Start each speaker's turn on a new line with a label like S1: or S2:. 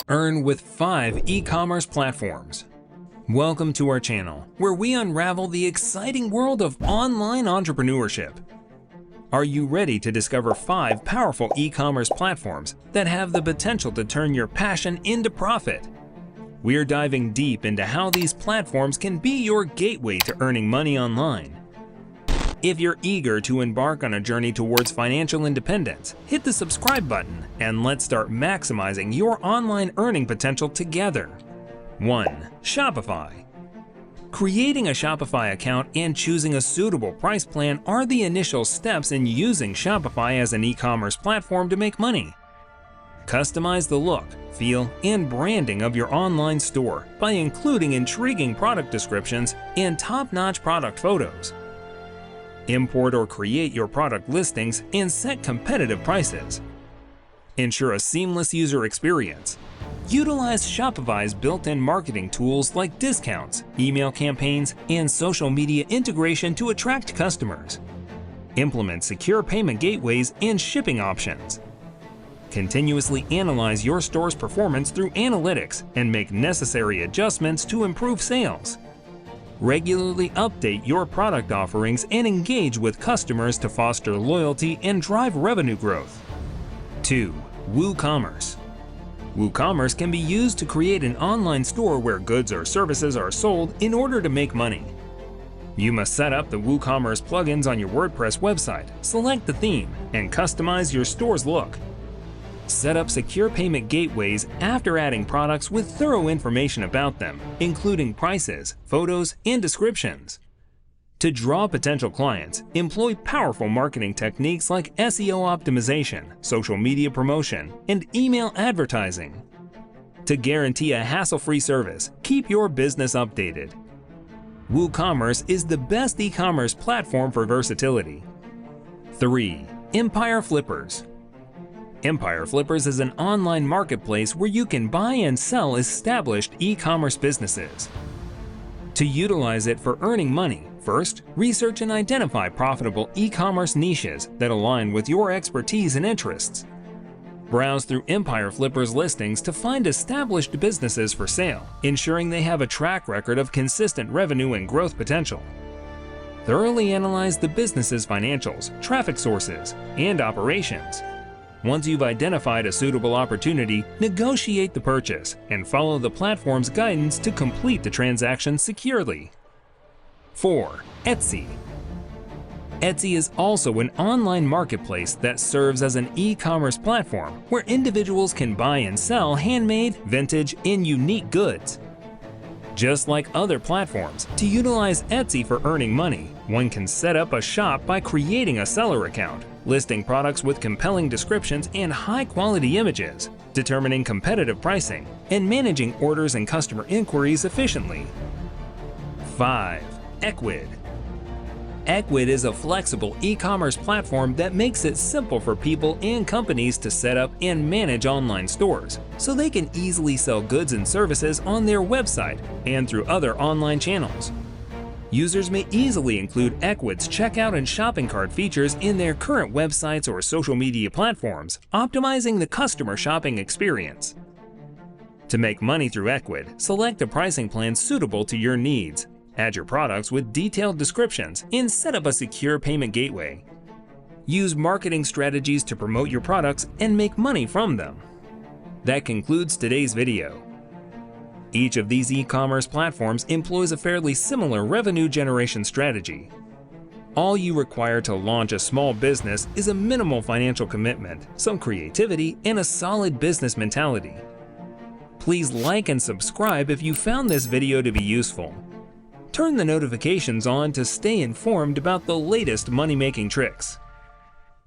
S1: Earn with 5 e-commerce platforms. Welcome to our channel, where we unravel the exciting world of online entrepreneurship. Are you ready to discover 5 powerful e-commerce platforms that have the potential to turn your passion into profit? We're diving deep into how these platforms can be your gateway to earning money online. If you're eager to embark on a journey towards financial independence, hit the subscribe button and let's start maximizing your online earning potential together. 1. Shopify. Creating a Shopify account and choosing a suitable price plan are the initial steps in using Shopify as an e-commerce platform to make money. Customize the look, feel, and branding of your online store by including intriguing product descriptions and top-notch product photos. Import or create your product listings and set competitive prices. Ensure a seamless user experience. Utilize Shopify's built-in marketing tools like discounts, email campaigns, and social media integration to attract customers. Implement secure payment gateways and shipping options. Continuously analyze your store's performance through analytics and make necessary adjustments to improve sales. Regularly update your product offerings and engage with customers to foster loyalty and drive revenue growth. 2. WooCommerce. WooCommerce can be used to create an online store where goods or services are sold in order to make money. You must set up the WooCommerce plugins on your WordPress website, select the theme, and customize your store's look. Set up secure payment gateways after adding products with thorough information about them, including prices, photos, and descriptions. To draw potential clients, employ powerful marketing techniques like SEO optimization, social media promotion, and email advertising. To guarantee a hassle-free service, keep your business updated. WooCommerce is the best e-commerce platform for versatility. 3. Empire Flippers. Empire Flippers is an online marketplace where you can buy and sell established e-commerce businesses. To utilize it for earning money, first, research and identify profitable e-commerce niches that align with your expertise and interests. Browse through Empire Flippers listings to find established businesses for sale, ensuring they have a track record of consistent revenue and growth potential. Thoroughly analyze the business's financials, traffic sources, and operations. Once you've identified a suitable opportunity, negotiate the purchase and follow the platform's guidance to complete the transaction securely. 4. Etsy. Etsy is also an online marketplace that serves as an e-commerce platform where individuals can buy and sell handmade, vintage, and unique goods. Just like other platforms, to utilize Etsy for earning money, one can set up a shop by creating a seller account, listing products with compelling descriptions and high-quality images, determining competitive pricing, and managing orders and customer inquiries efficiently. 5. Ecwid. Ecwid is a flexible e-commerce platform that makes it simple for people and companies to set up and manage online stores, so they can easily sell goods and services on their website and through other online channels. Users may easily include Ecwid's checkout and shopping cart features in their current websites or social media platforms, optimizing the customer shopping experience. To make money through Ecwid, select a pricing plan suitable to your needs. Add your products with detailed descriptions and set up a secure payment gateway. Use marketing strategies to promote your products and make money from them. That concludes today's video. Each of these e-commerce platforms employs a fairly similar revenue generation strategy. All you require to launch a small business is a minimal financial commitment, some creativity, and a solid business mentality. Please like and subscribe if you found this video to be useful. Turn the notifications on to stay informed about the latest money-making tricks.